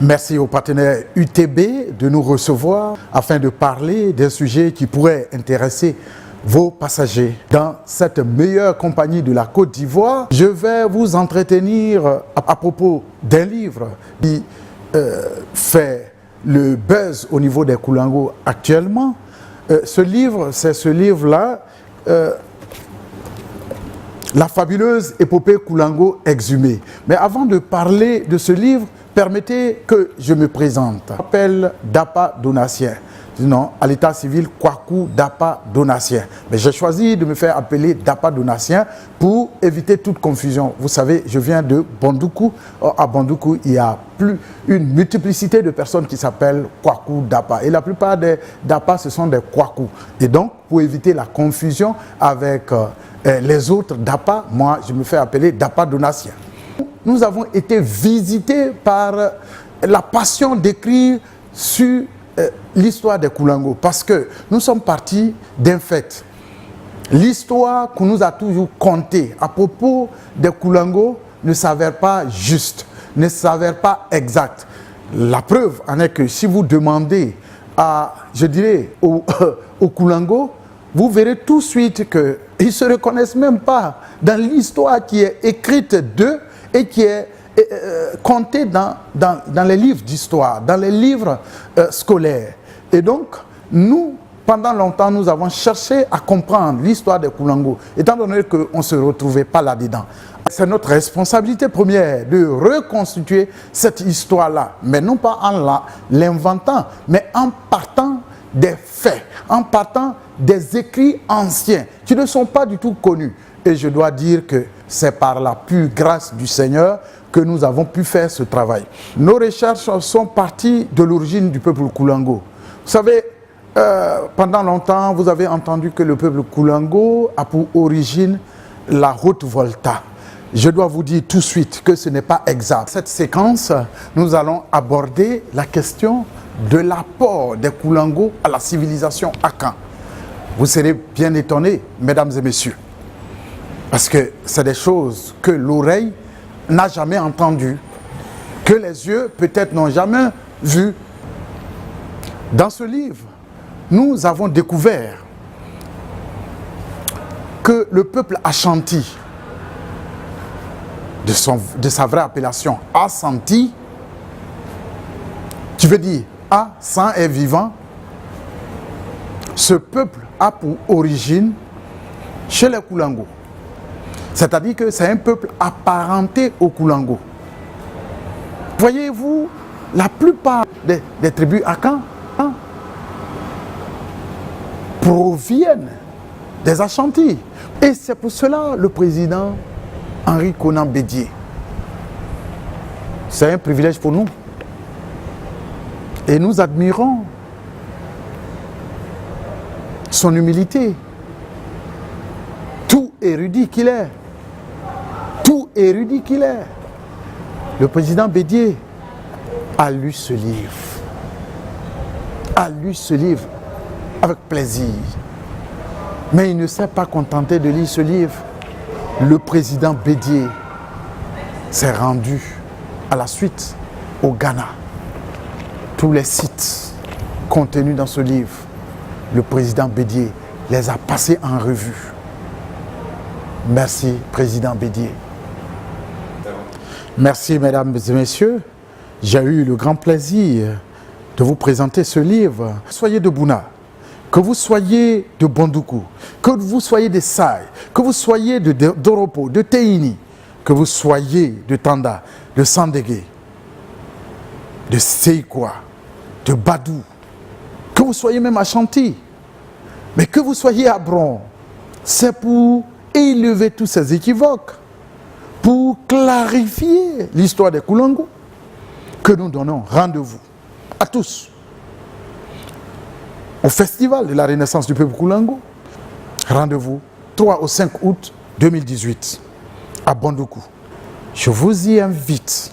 Merci aux partenaires UTB de nous recevoir afin de parler d'un sujet qui pourrait intéresser vos passagers. Dans cette meilleure compagnie de la Côte d'Ivoire, je vais vous entretenir à propos d'un livre qui fait le buzz au niveau des Koulango actuellement. Ce livre, c'est ce livre-là, La fabuleuse épopée Koulango exhumée. Mais avant de parler de ce livre, permettez que je me présente. Je m'appelle Dapa Donatien. Non, à l'état civil, Kwaku Dapa Donatien. Mais j'ai choisi de me faire appeler Dapa Donatien pour éviter toute confusion. Vous savez, je viens de Bandoukou. À Bandoukou, il y a une multiplicité de personnes qui s'appellent Kwaku Dapa. Et la plupart des Dapa, ce sont des Kwaku. Et donc, pour éviter la confusion avec les autres Dapa, moi, je me fais appeler Dapa Donatien. Nous avons été visités par la passion d'écrire sur l'histoire des Koulango, parce que nous sommes partis d'un fait. L'histoire qu'on nous a toujours contée à propos des Koulango ne s'avère pas juste, ne s'avère pas exacte. La preuve en est que si vous demandez je dirais, aux Koulango, vous verrez tout de suite qu'ils ne se reconnaissent même pas dans l'histoire qui est écrite d'eux et qui est comptée dans les livres d'histoire, dans les livres scolaires. Et donc, nous, pendant longtemps, nous avons cherché à comprendre l'histoire des Koulango, étant donné qu'on ne se retrouvait pas là-dedans. C'est notre responsabilité première de reconstituer cette histoire-là, mais non pas en l'inventant, mais en partant des faits, en partant des écrits anciens qui ne sont pas du tout connus. Et je dois dire que c'est par la pure grâce du Seigneur que nous avons pu faire ce travail. Nos recherches sont parties de l'origine du peuple Koulango. Vous savez, pendant longtemps, vous avez entendu que le peuple Koulango a pour origine la Haute-Volta. Je dois vous dire tout de suite que ce n'est pas exact. Cette séquence, nous allons aborder la question de l'apport des Koulango à la civilisation Akan. Vous serez bien étonnés, mesdames et messieurs, parce que c'est des choses que l'oreille n'a jamais entendues, que les yeux peut-être n'ont jamais vues. Dans ce livre, nous avons découvert que le peuple Ashanti, de sa vraie appellation Ashanti, qui veut dire A, sang est vivant, ce peuple a pour origine chez les Koulango. C'est-à-dire que c'est un peuple apparenté aux Koulango. Voyez-vous, la plupart des tribus Akan proviennent des Ashanti. Et c'est pour cela le président Henri Konan Bédié. C'est un privilège pour nous. Et nous admirons son humilité. Tout érudit qu'il est. Tout érudit qu'il est. Le président Bédié a lu ce livre. A lu ce livre avec plaisir. Mais il ne s'est pas contenté de lire ce livre. Le président Bédié s'est rendu à la suite au Ghana. Tous les sites contenus dans ce livre, le président Bédié les a passés en revue. Merci, président Bédié. Merci, mesdames et messieurs. J'ai eu le grand plaisir de vous présenter ce livre. Soyez de Bouna, que vous soyez de Bandoukou, que vous soyez de Saï, que vous soyez de Doropo, de Teini, que vous soyez de Tanda, de Sandégué, de Seikwa, de Badou, que vous soyez même à Chanty, mais que vous soyez à Bron, c'est pour élever tous ces équivoques, pour clarifier l'histoire des Koulango, que nous donnons rendez-vous à tous au festival de la Renaissance du peuple Koulango. Rendez-vous 3 au 5 août 2018 à Bandoukou. Je vous y invite